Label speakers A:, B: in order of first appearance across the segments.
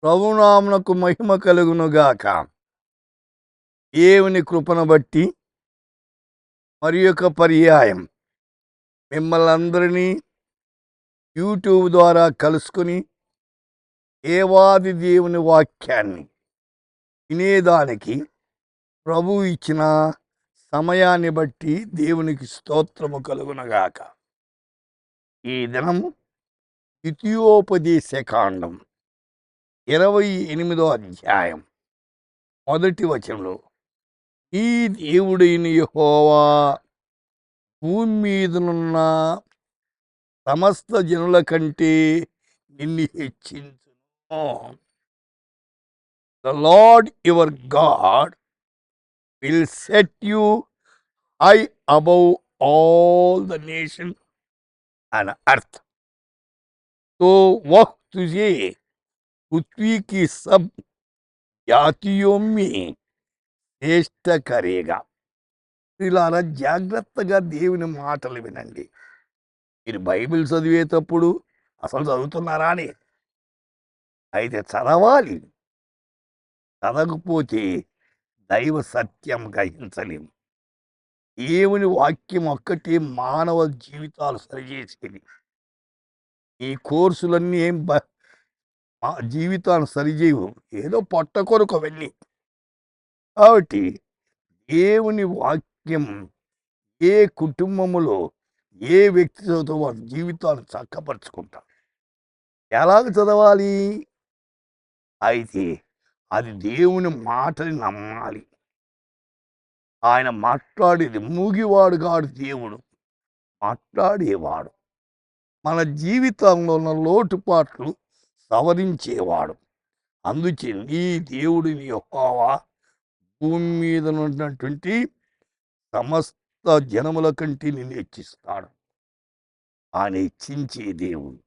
A: ప్రభునామమునకు మహిమ కలుగునుగాక. దేవుని కృపను బట్టి మరి యొక్క పర్యాయం మిమ్మల్ని అందరినీ యూట్యూబ్ ద్వారా కలుసుకుని దేవాది దేవుని వాక్యాన్ని వినేదానికి ప్రభు ఇచ్చిన సమయాన్ని బట్టి దేవునికి స్తోత్రము కలుగునగాక. ఈ దినము ద్వితీయోపదేశకాండం 28వ అధ్యాయం మొదటి వచనంలో, ఈ దేవుడైన యెహోవా భూమి మీదనున్న సమస్త జనుల కంటే నిన్ను హెచ్చించును. The Lord your God will set you high above all the nation and earth. तो वह तुझे पृथ्वी की सब జాతిयों में శ్రేష్ఠ కరేగా. ఇలారా జాగ్రత్తగా దేవుని మాటలు వినండి. మీరు బైబిల్ చదివేటప్పుడు అసలు చదువుతున్నారా అని అయితే చదవాలి. చదవకపోతే దైవ సత్యం గ్రహించలేము. దేవుని వాక్యం ఒక్కటి మానవ జీవితాలు సరిచేసేది. ఈ కోర్సులన్నీ ఏం జీవితాన్ని సరిచేయవు, ఏదో పొట్ట కొరకు వెళ్ళి. కాబట్టి దేవుని వాక్యం ఏ కుటుంబములో ఏ వ్యక్తితో వారి జీవితాన్ని చక్కపరుచుకుంటారు. ఎలాగ చదవాలి? అయితే అది దేవుని మాటని నమ్మాలి. ఆయన మాట్లాడేది మూగివాడు కాడు, దేవుడు మాట్లాడేవాడు. మన జీవితంలో ఉన్న లోటుపాట్లు సవరించేవాడు. అందుకే నీ దేవుడిని యెహోవా భూమి మీద ఉన్నటువంటి సమస్త జనముల కంటే నిన్ను హెచ్చిస్తాడు. ఆయన హెచ్చించే దేవుడు.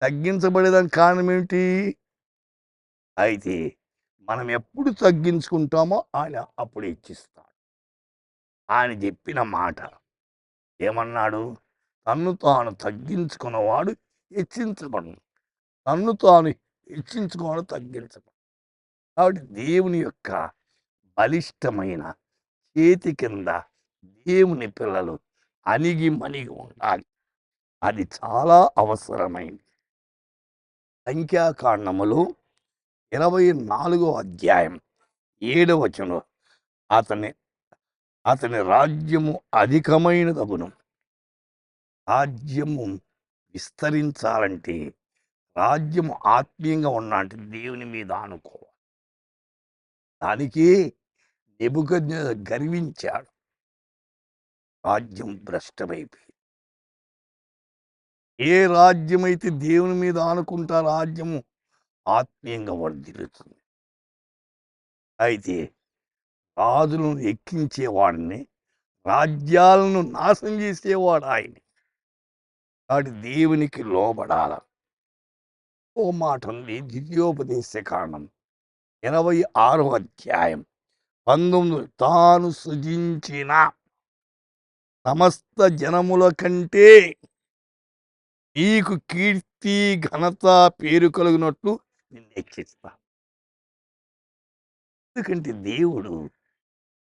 A: తగ్గించబడేదానికి కారణం ఏమిటి? అయితే మనం ఎప్పుడు తగ్గించుకుంటామో ఆయన అప్పుడు హెచ్చిస్తాడు. ఆయన చెప్పిన మాట ఏమన్నాడు? తన్ను తాను తగ్గించుకున్నవాడు హెచ్చించబడు, తన్ను తాను హెచ్చించుకోవడం తగ్గించబడు. కాబట్టి దేవుని యొక్క బలిష్టమైన చేతి కింద దేవుని పిల్లలు అణిగి మణిగి ఉండాలి. అది చాలా అవసరమైంది. సంఖ్యాకాండములో 24వ అధ్యాయం 7వ వచనంలో, అతని రాజ్యము అధికమైనదగును. రాజ్యము విస్తరించాలంటే, రాజ్యము ఆత్మీయంగా ఉండాలంటే దేవుని మీద ఆనుకోవాలి. దానికి నెబుకద్నెజరు గర్వించాడు. రాజ్యం భ్రష్టమైపోయింది. ఏ రాజ్యమైతే దేవుని మీద ఆనుకుంటా రాజ్యము ఆత్మీయంగా వర్ధిల్లుతుంది. అయితే రాజులను ఎక్కించేవాడిని, రాజ్యాలను నాశనం చేసేవాడు ఆయన. కాబట్టి దేవునికి లోబడాల. ఓ మాట ఉంది, ద్వితీయోపదేశకాండం 26వ అధ్యాయం 19, తాను సృజించిన సమస్త జనముల కంటే నీకు కీర్తి ఘనత పేరు కలుగునట్లు నిన్ను హెచ్చిస్తా. ఎందుకంటే దేవుడు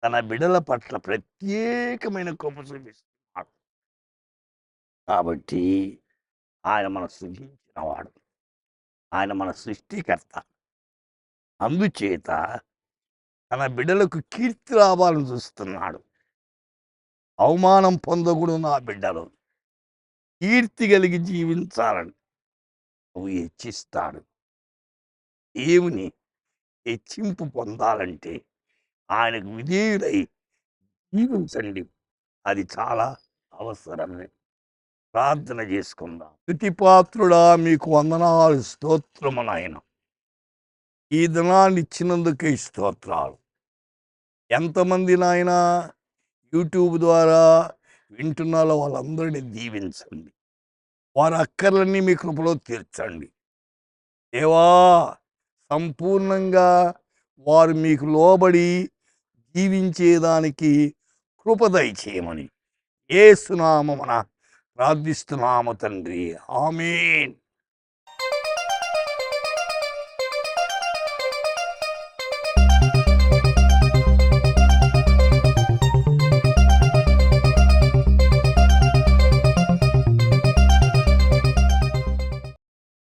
A: తన బిడల పట్ల ప్రత్యేకమైన కృప చూపిస్తున్నాడు. కాబట్టి ఆయన మన సృజించినవాడు, ఆయన మన సృష్టికర్త. అందుచేత తన బిడ్డలకు కీర్తి రావాలని చూస్తున్నాడు. అవమానం పొందకూడదు నా బిడ్డలు, కీర్తి కలిగి జీవించాలని నువ్వు హెచ్చిస్తాడు. దేవుని హెచ్చింపు పొందాలంటే ఆయనకు విధేయుడై జీవించండి. అది చాలా అవసరమే. ప్రార్థన చేసుకుందాం. స్తుతిపాత్రుడా, మీకు వందనాలు, స్తోత్రము నాయన. ఈ దినాన్ని ఇచ్చినందుకే స్తోత్రాలు. ఎంతమంది నాయన యూట్యూబ్ ద్వారా వింటున్నారో వాళ్ళందరినీ దీవించండి. వారి అక్కర్లన్నీ మీ కృపలో తీర్చండి. దేవా, సంపూర్ణంగా వారు మీకు లోబడి జీవించేదానికి కృప దయచేయమని యేసు నామమున ప్రార్థిస్తున్నాము తండ్రి. ఆమేన్.